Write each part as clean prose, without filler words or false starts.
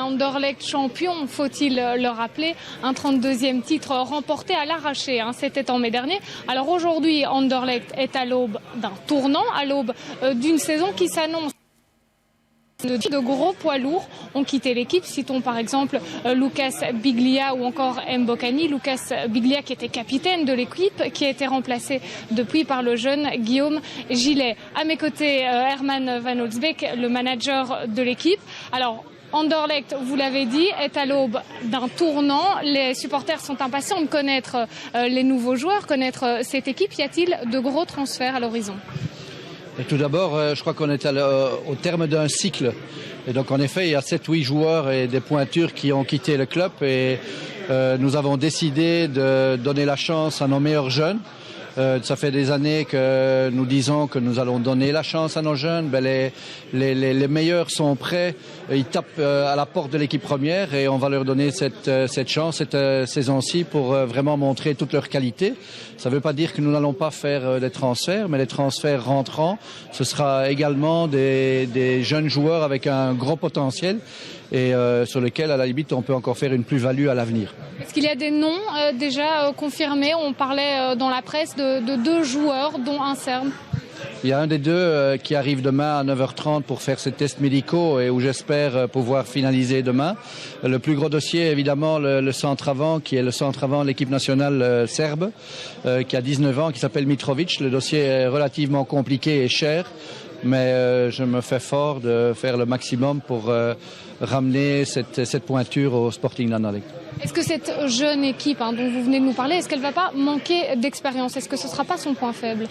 Anderlecht champion, faut-il le rappeler, un 32e titre remporté à l'arraché, c'était en mai dernier. Alors aujourd'hui, Anderlecht est à l'aube d'un tournant, à l'aube d'une saison qui s'annonce. De gros poids lourds ont quitté l'équipe. Citons par exemple Lucas Biglia ou encore Mbokani. Lucas Biglia qui était capitaine de l'équipe, qui a été remplacé depuis par le jeune Guillaume Gillet. À mes côtés, Herman Van Holzbeek, le manager de l'équipe. Alors, Anderlecht, vous l'avez dit, est à l'aube d'un tournant. Les supporters sont impatients de connaître les nouveaux joueurs, connaître cette équipe. Y a-t-il de gros transferts à l'horizon ? Et tout d'abord, je crois qu'on est au terme d'un cycle. Et donc en effet, il y a 7-8 joueurs et des pointures qui ont quitté le club. Et nous avons décidé de donner la chance à nos meilleurs jeunes. Ça fait des années que nous disons que nous allons donner la chance à nos jeunes. Les meilleurs sont prêts. Ils tapent à la porte de l'équipe première et on va leur donner cette chance cette saison-ci pour vraiment montrer toute leur qualité. Ça ne veut pas dire que nous n'allons pas faire des transferts, mais les transferts rentrants, ce sera également des jeunes joueurs avec un gros potentiel et sur lesquels, à la limite, on peut encore faire une plus-value à l'avenir. Est-ce qu'il y a des noms déjà confirmés ? On parlait dans la presse de 2 joueurs, dont un Serbe. Il y a un des 2 qui arrive demain à 9h30 pour faire ses tests médicaux et où j'espère pouvoir finaliser demain. Le plus gros dossier, évidemment, le centre-avant, qui est le centre-avant de l'équipe nationale serbe, qui a 19 ans, qui s'appelle Mitrovic. Le dossier est relativement compliqué et cher, mais je me fais fort de faire le maximum pour ramener cette pointure au Sporting d'Anderlecht. Est-ce que cette jeune équipe dont vous venez de nous parler, est-ce qu'elle ne va pas manquer d'expérience ? Est-ce que ce ne sera pas son point faible ?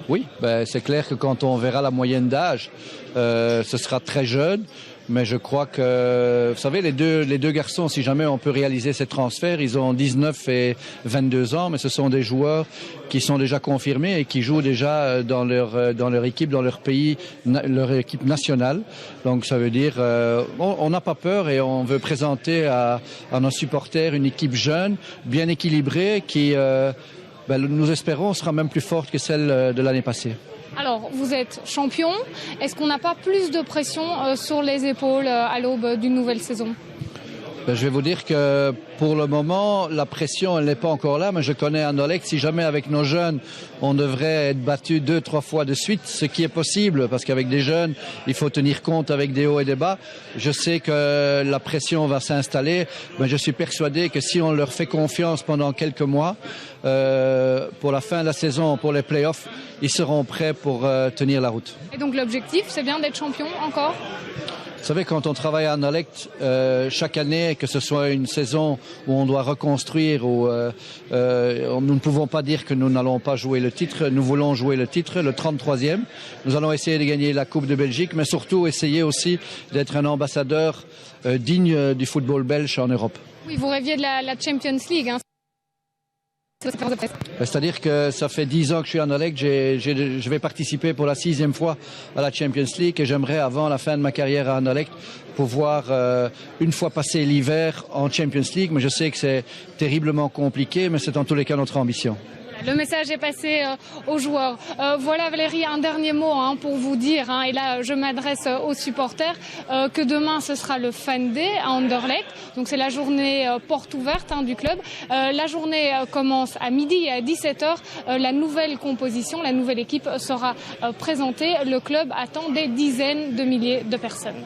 Oui, c'est clair que quand on verra la moyenne d'âge, ce sera très jeune. Mais je crois que, vous savez, les deux garçons, si jamais on peut réaliser ces transferts, ils ont 19 et 22 ans, mais ce sont des joueurs qui sont déjà confirmés et qui jouent déjà dans leur équipe, dans leur pays, leur équipe nationale. Donc ça veut dire, on n'a pas peur et on veut présenter à nos supporters une équipe jeune, bien équilibrée, qui, nous espérons, sera même plus forte que celle de l'année passée. Alors, vous êtes champion. Est-ce qu'on n'a pas plus de pression sur les épaules à l'aube d'une nouvelle saison ? Je vais vous dire que pour le moment, la pression, elle n'est pas encore là, mais je connais Anderlecht. Si jamais avec nos jeunes, on devrait être battu 2-3 fois de suite, ce qui est possible, parce qu'avec des jeunes, il faut tenir compte avec des hauts et des bas. Je sais que la pression va s'installer, mais je suis persuadé que si on leur fait confiance pendant quelques mois, pour la fin de la saison, pour les play-offs, ils seront prêts pour tenir la route. Et donc l'objectif, c'est bien d'être champion encore ? Vous savez, quand on travaille à Anderlecht, chaque année, que ce soit une saison où on doit reconstruire, ou nous ne pouvons pas dire que nous n'allons pas jouer le titre. Nous voulons jouer le titre, le 33e. Nous allons essayer de gagner la Coupe de Belgique, mais surtout essayer aussi d'être un ambassadeur digne du football belge en Europe. Oui, vous rêviez de la Champions League, C'est-à-dire que ça fait 10 ans que je suis à Anderlecht, je vais participer pour la 6e fois à la Champions League et j'aimerais, avant la fin de ma carrière à Anderlecht, pouvoir une fois passé l'hiver en Champions League, mais je sais que c'est terriblement compliqué, mais c'est en tous les cas notre ambition. Le message est passé aux joueurs. Voilà Valérie, un dernier mot pour vous dire, et là je m'adresse aux supporters, que demain ce sera le Fan Day à Anderlecht. Donc c'est la journée porte ouverte du club. La journée commence à midi et à 17h. La nouvelle composition, la nouvelle équipe sera présentée. Le club attend des dizaines de milliers de personnes.